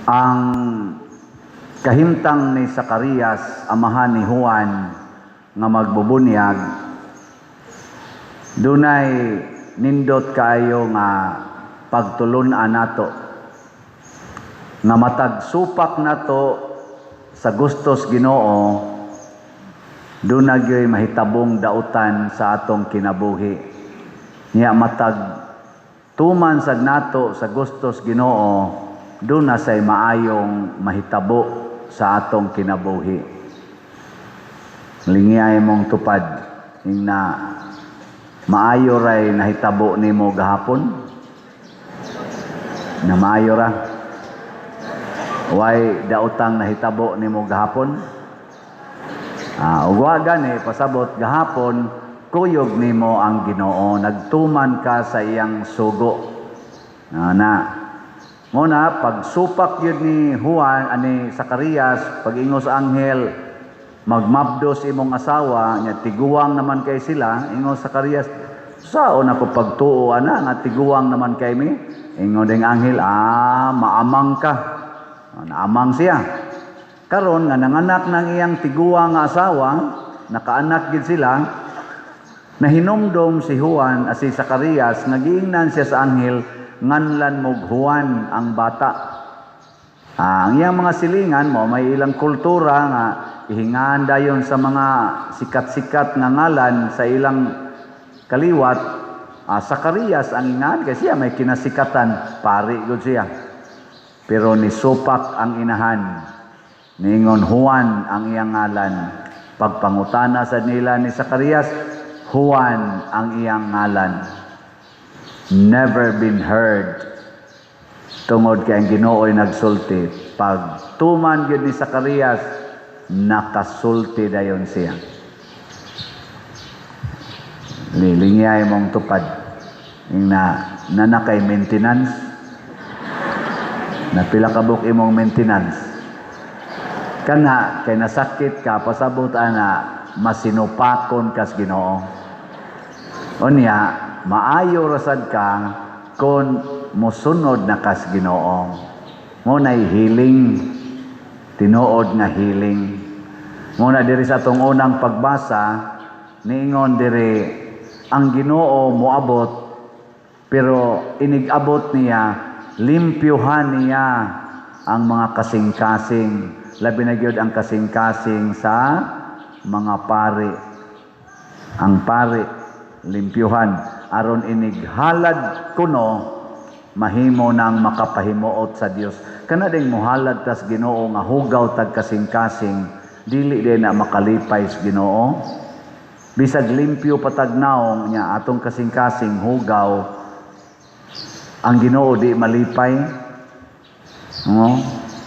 Ang kahimtang ni Zacarias, amahan ni Juan, nga magbubunyag, dunay nindot kayo nga pagtulunan nato, nga matag supak nato sa gustos Ginoo, dunay mahitabong dautan sa atong kinabuhi. Nya matag tuman sad nato sa gustos Ginoo, duna say maayong mahitabo sa atong kinabuhi. Lingiyay mong tupad na maayo ray nahitabo nimo gahapon, na maayo ra way daotang nahitabo nimo gahapon. Ug gani pasabot gahapon kuyog nimo ang Ginoo, nagtuman ka sa iyang sugo. Muna, pagsupak yun ni Juan, ani Zacarias, pag-ingo sa anghel, magmabdos imong asawa, niya tiguwang naman kay sila, ingo Zacarias, sao na ko pagtuo, nga tiguwang naman kay mi? Ingo ding anghel, maamang ka. Naamang siya. Karon nga nanganak ng iyang tiguwang nga asawa, nakaanak gid sila, nahinumdom si Juan, si Zacarias, nagiingnan siya sa anghel, nganlan mo Juan ang bata. Ang iyang mga silingan mo, may ilang kultura nga ihingaan dayon sa mga sikat-sikat nga ngalan sa ilang kaliwat. Zacarias ang ingan, kasi siya may kinasikatan, pari gud siya. Pero ni supak ang inahan, ningon Juan ang iyang ngalan. Pagpangutana sa nila ni Zacarias, Juan ang iyang ngalan. Never been heard. Tungod kay ang Ginoo'y nagsulti. Pag tuman yun ni Zacarias, nakasulti dayon siya. Lilingiyay mong tupad. Yung na kay maintenance. Na pila ka buk imong maintenance. Kana, kay nasakit ka, pasabot na masinupakon kas Ginoo. Unya, maayo rasad ka kung musunod na kas Ginoo. Muna'y healing, tinuod nga healing. Muna diri sa atong unang pagbasa, niingon diri, ang Ginoo moabot, pero inigabot niya, limpyuhan niya ang mga kasing-kasing. Labi na gyud ang kasing-kasing sa mga pari. Ang pari, limpyuhan. Aron inighalad kuno, mahimo nang makapahimuot sa Dios. Kana ding muhalad tas Ginoo nga hugaw tag kasing-kasing, dili din na makalipay sa Ginoo. Bisag limpyo patagnaong niya atong kasing-kasing hugaw, ang Ginoo di malipay.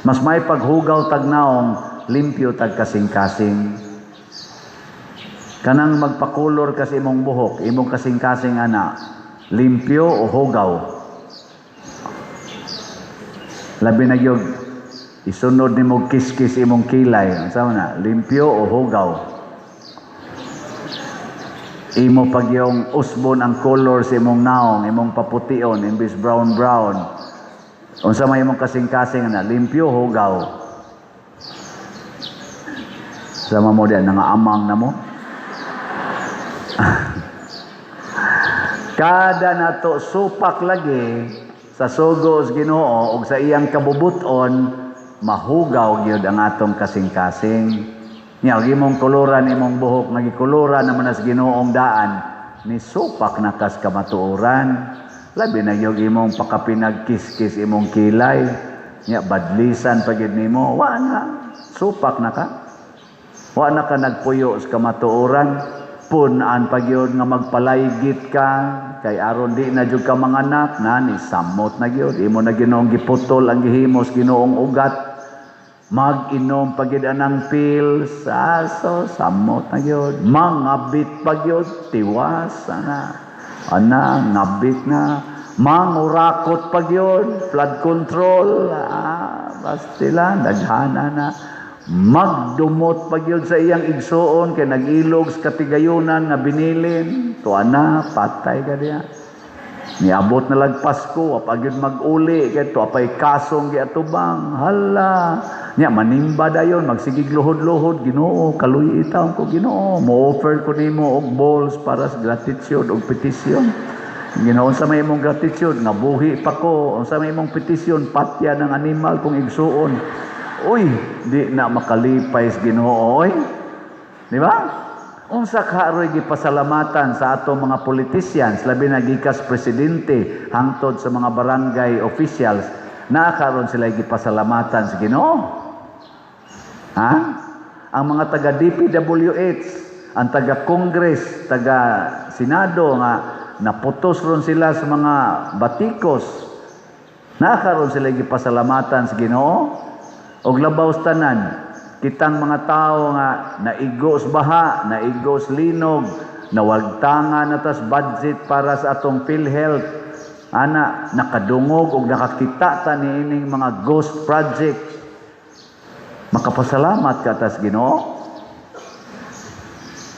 Mas may paghugaw tagnaong limpyo tag kasing-kasing. Kanang magpakulor kasi imong buhok, imong kasing-kasing limpyo o hugaw. Labi na gyud isunod nimo kiskis imong kilay, unsa na, limpyo o hugaw. Imo pag yung usbon ang color sa imong naong, imong papution, imbis brown. Unsa may imong kasing-kasing limpyo o hugaw. Sama mo diyan nangaamang na mo. Kada nato supak lagi sa sugos Ginoo ug sa iyang kabubuton, mahugaw gyud ang atong kasing-kasing. Nya imong kuluran imong buhok nagikuluran naman as Ginoong daan, ni supak na kas kamatuoran. Labi na gyud imong pakapinagkiskis imong kilay. Nya badlisan pa gyud nimo, wa na supak na ka. Wa na ka nagpuyo sa kamatuoran. Punan pagyod nga magpalaygit ka kay aron di na jud ka manganak na ni samot na gyud imo na Ginoong giputol ang gihimos Ginoong ugat, mag-inom pagyud anang pills, aso samot na gyud, mangabit pagyud tiwas ngabit na, mangurakot pagyud flood control, bastila daghana na. Magdumot pagyud sa iyang igsuon kay nag-ilog sa katigayunan nga binilin, tuana patay ka diya. Niabot na lang Pasko, apag yun mag-uli, kaya apay kasong giatubang, hala. Nya, manimba dayon, magsigig luhod-luhod, Ginoo, kaluy itaw ko, Ginoo. Mo-offer ko nimo og balls para sa gratitude og petisyon. Ginoo, sa may imong gratitude, nga buhi pa ko, sa may imong petisyon, patya ng animal kong igsuon. Uy, di na makalipay sa Ginoo, oy. Di ba? Unsa karoy gipasalamatan sa atong mga politicians, labi na gikas presidente hangtod sa mga barangay officials, na karon sila gipasalamatan sa Ginoo. Ha? Ang mga taga DPWH, ang taga Congress, taga Senado nga naputos ron sila sa mga batikos, na karon sila gipasalamatan sa Ginoo. Og labaw sa tanan, kitang mga tao nga naigos baha, naigos linog, nawagtangan na tas budget para sa atong PhilHealth, ana nakadungog og nakakita ta niining mga ghost project. Makapasalamat ka tas Ginoo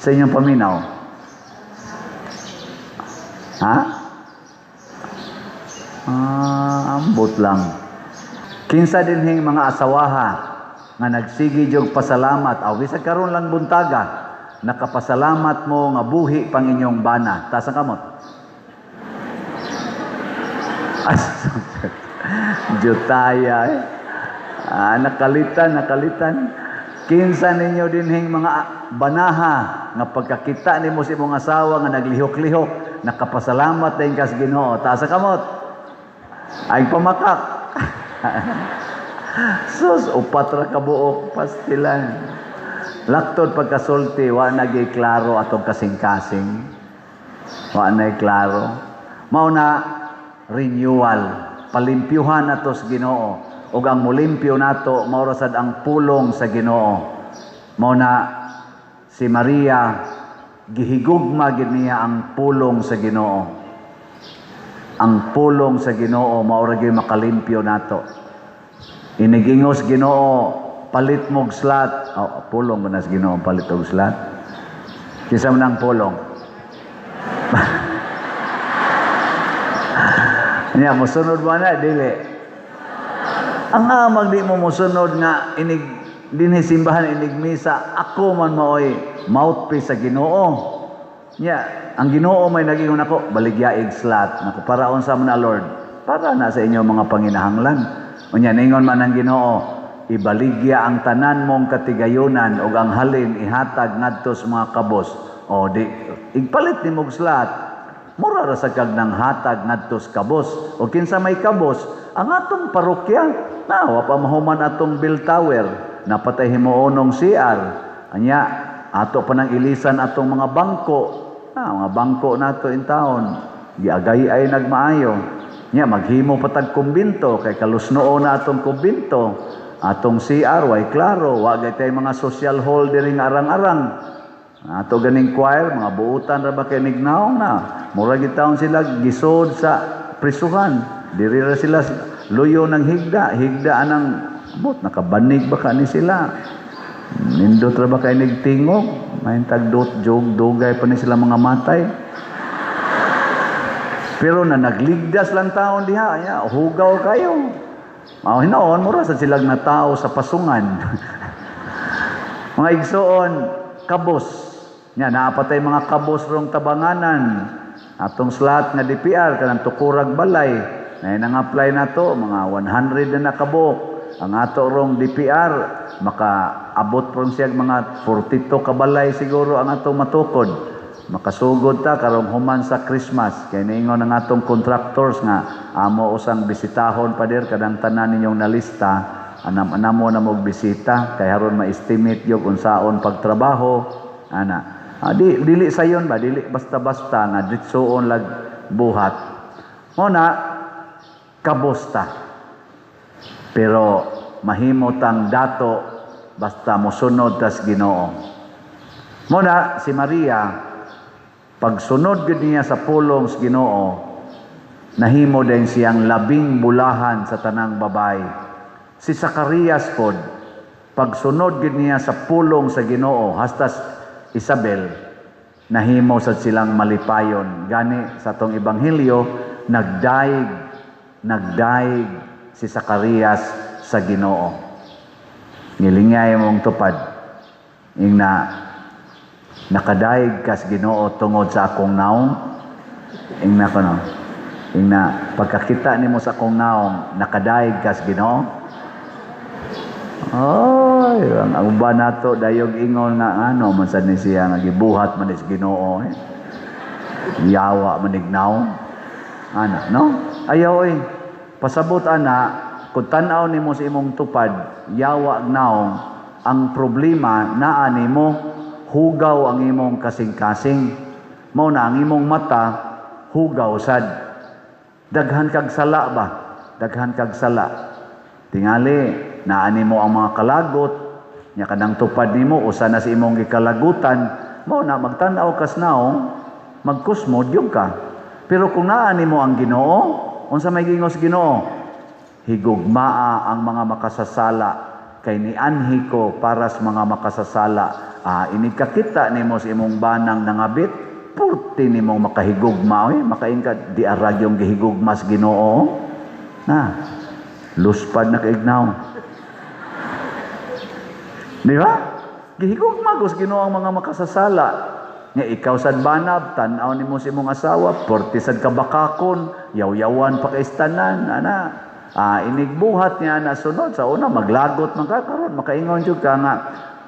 sa inyong paminaw. Ha? Ambot lang. Kinsa dinhing mga asawaha nga nagsigi jog pasalamat, aw bisag karon lang buntaga, nakapasalamat mo nga buhi pang inyong bana. Taas ang kamot. Jutaya eh. Nakalitan. Kinsa ninyo dinhing mga banaha nga pagkakita nimo sa imong asawa nga naglihok-lihok, nakapasalamat din ka sa Ginoo. Taas ang kamot. Ay pamakak. Sus, upat ra kabuok pastilan. Laktod pagkasulti, wa na gay klaro atong kasing-kasing. Wa na klaro. Mao na renewal, palimpyuhan nato sa Ginoo. Ug ang mulimpyo nato mao ra sad ang pulong sa Ginoo. Mao na si Maria gihigugma gid niya ang pulong sa Ginoo. Ang pulong sa Ginoo mao ra gyud makalimpyo nato. Inigingos Ginoo, palit mog slat. Pulong man as Ginoo, palit og slat. Kisa man ang pulong. Niya, musunod mo na, dili. Ang amag di mo musunod nga, dinhi simbahan, inigmisa, ako man maoy, mouthpiece sa Ginoo. Niya, ang Ginoo may nagingon ako, baligyaig slat. Naku, paraon sa mga Lord, para na sa inyo mga panginahanglan. Unya ningon man ang Ginoo, ibaligya ang tanan mong katigayunan ug ang halin ihatag ngadto sa mga kabos. O di igpalit ni mog slat. Mura ra sa kag nang hatag ngadto sa kabos. O kinsa may kabos, ang atong parokya. Wa pa mahuman atong bell tower, napatay himuonong CR. Anya ato pa nang ilisan atong mga bangko. Mga bangko nato in town. Giagay ay nagmaayo. Nya maghimo patag kumbinto kay kalusnoo na atong kumbinto, atong CR way klaro, wa gay mga social hall diri nga arang-arang. Ato ganing choir, mga buutan ra ba kay nignaw na. Mura gitaon sila gisod sa prisuhan. Diri ra sila luyo ng higda anang bot nakabanig ba ka ni sila. Nindot ra ba kay nigtingog, may tagdot jog dugay pa ni sila mga matay. Pero na nagligdas lang taon diha, hugaw kayo. Hinaon, mura sa silang na tao sa pasungan. Mga igsoon, kabos. Naapatay mga kabos rong tabanganan. Atong slat nga DPR, kanang tukurag balay. Nang-apply na to, mga 100 na nakabok. Ang ato rong DPR, makaabot pron siya mga 42 kabalay siguro ang atong matukod. Makasugod ta karong human sa Christmas kay niingon ang atong contractors nga amo usang bisitahon pa der kadang tanan ninyong nalista anamo na mog bisita kay haron ma-estimate yo unsaon pagtrabaho ana dili sayon ba dili basta-basta nga ditsuon lag buhat mo na kabosta pero mahimot ang dato basta mosunod tas Ginoo mo na si Maria pagsunod gid niya sa pulong sa Ginoo, nahimo din siyang labing bulahan sa tanang babae. Si Zacarias pod, pagsunod gid niya sa pulong sa Ginoo, hastas Isabel, nahimo sa silang malipayon. Gani sa tong ebanghelyo, nagdaig si Zacarias sa Ginoo. Ngilingay mong tupad, ing nakadaig kas Ginoo tungod sa akong naong, ing pagkakita nimo sa akong naong, nakadaig kas Ginoo. Ay, ang uban nato dayog ingon nga man sad ni siya nga gibuhat man is Ginoo yawa manignaw no ayaw pasabot kung tan-aw nimo sa imong tupad yawa naong ang problema naa nimo hugaw ang imong kasing-kasing mao na ang imong mata hugaw sad daghan kag sala tingali naa nimo ang mga kalagot nya kanang tupad nimo usa na sa imong gikalagutan mao na magtan-aw kas naong magkusmod yung ka. Pero kung naa nimo ang Ginoo, unsa may gingos Ginoo? Higugmaa ang mga makasasala kay nianhi ko para sa mga makasasala. Inikakita nimo sa imong banang nangabit, purti nimo makahigugma makaingka di arag yung gihigugmas Ginoo. Luspad na kaignaw. Di ba? Gihigugma gus Ginoo ang mga makasasala. Nga ikaw sad banab, tan-aw nimo si imong asawa, porti sad kabakakon, yaw-yawan pa kay istanan, inigbuhat niya na sunod sa una maglagot man ka karon makaingon jud ka nga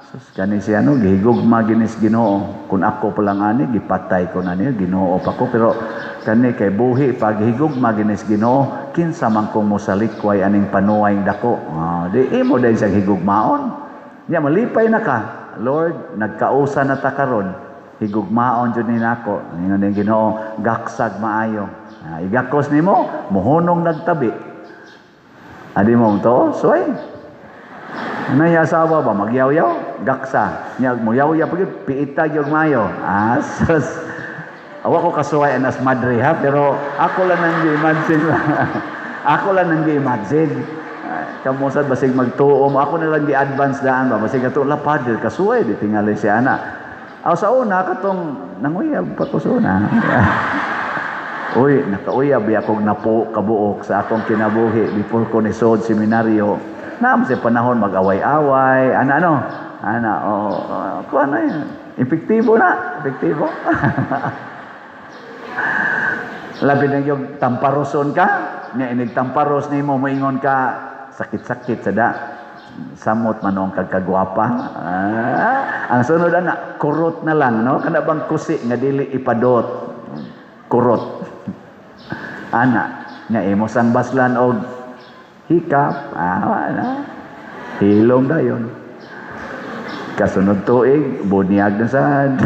sus kani siya gihigugma ginis Ginoo. Kun ako pa lang ani gipatay ko na niya Ginoo pa ko pero kani kay buhi pag higugma ginis Ginoo kinsa man kong mosalikway aning panuway dako. Di imo dai sa higugmaon. Nya malipay na ka. Lord, nagkausa na ta karon. Higugmaon jud ni nako ningon ning Ginoo gaksag maayo igakos nimo muhunong nagtabi adi mo to soy nay asawa ba magyaw-yaw gaksa nya muyaw-yaw pag piita gyud maayo asas awa ko kasuway anas madre ha pero ako lang nang gi-imagine kamo sad basig magtuom ako na lang gi-advance daan ba basig ato la padre kasuway di tingali si ana. Sa una, katong nanguyab pa ko sa una. Nakauyab akong napo kabuok sa akong kinabuhi before ko nisod seminaryo. Naam sa panahon mag-away-away. Kuha na yun. Epektibo. Labi na yung tamparoson ka. Inigtamparos ni mo, maingon ka, sakit-sakit sada. Samot manong kagkagwapa. Ang sunod kurot na lang, no? Kana bang kusi nga dili ipadot. Kurot. Nga imo sang baslan og hikap. Hilom dayon. Kasunod tuig, bunyag na sad.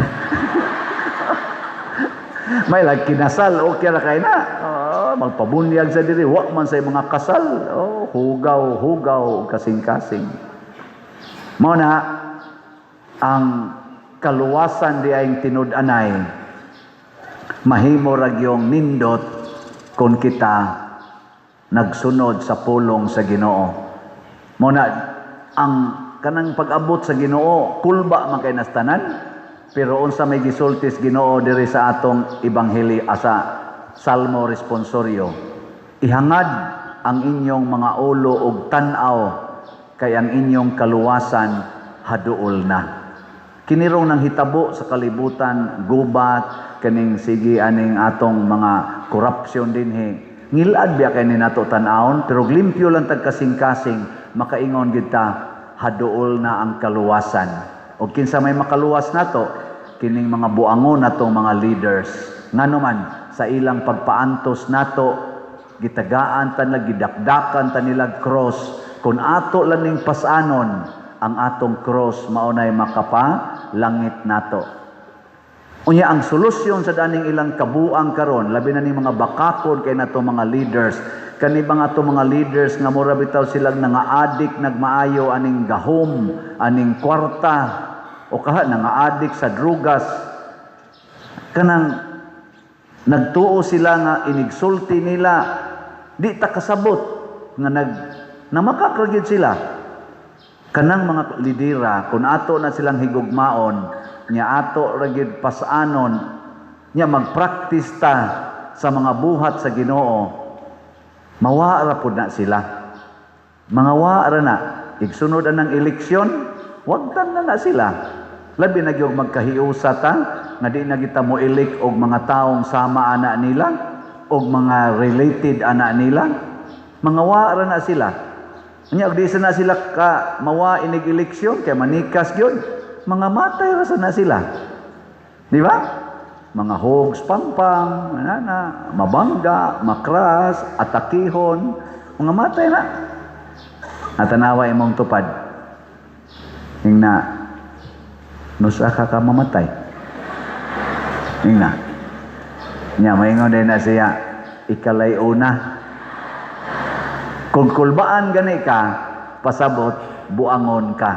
May kinasal, okay ra kay na. Magpabunyag sa diri, wa man sa mga kasal. Hugaw, kasing-kasing. Mao na ang kaluwasan di ay tinud-anay mahimo ra gyung nindot kung kita nagsunod sa pulong sa Ginoo. Mao na ang kanang pag-abot sa Ginoo kulba man kay nastanan pero unsa may gisultis Ginoo diri sa atong ebanghelyo asa Salmo responsorio ihangad ang inyong mga ulo ug tan-aw kay ang inyong kaluwasan haduol na. Kinirong nang hitabo sa kalibutan gubat kaning sige aning atong mga korupsyon dinhi. Ngilad biya kay ni nato tan-awon pero limpyo lang tag kasing-kasing makaingon gid ta haduol na ang kaluwasan. Og kinsa may makaluwas nato kining mga buangon natong mga leaders ngano man sa ilang pagpaantos nato gitagaan tan gidakdakan tan nila cross kun ato lang ning pasanon ang atong cross maunay makapa langit nato. Unya ang solusyon sa daning ilang kabuang karon labi na ning mga bakakon kay nato mga leaders kani mga ato mga leaders nga mura bitaw silang nangaadik nagmaayo aning gahom aning kwarta o kaha nangaadik sa drugas kanang nagtuo sila nga inigsulti nila di ta kasabot nga namakakragyod sila kanang mga lidera kun ato na silang higugmaon nya ato ra gyud pasanon nya magpraktis ta sa mga buhat sa Ginoo, mawara pud na sila. Mga wara na, igsunod ng eleksyon, wagtan na sila. Labi na gyud magkahiusa ta nga di na kita mo elect og mga taong sama ana nila og mga related ana nila. Mga wara na sila. Nya og di na sila ka mawa inig eleksyon kay manikas gyud. Mga matay ra na sila. Di ba? Mga hogs pampang, mabangga, makras, atakihon, mga matay na. At tanawa imong tupad. Hingna, nusa ka ka mamatay. Hingna. Nya, maingon din na siya, ikalay una. Kung kulbaan gani ka, pasabot, buangon ka.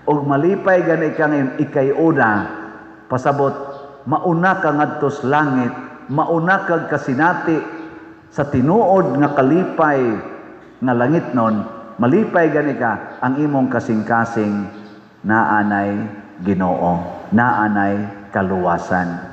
Og malipay gani ka ngayon, ikay una, pasabot, mauna ka ngadtos langit, mauna kag kasinati sa tinuod nga kalipay nga langit nun, malipay gani ka ang imong kasing-kasing naanay Ginoo, naanay kaluwasan.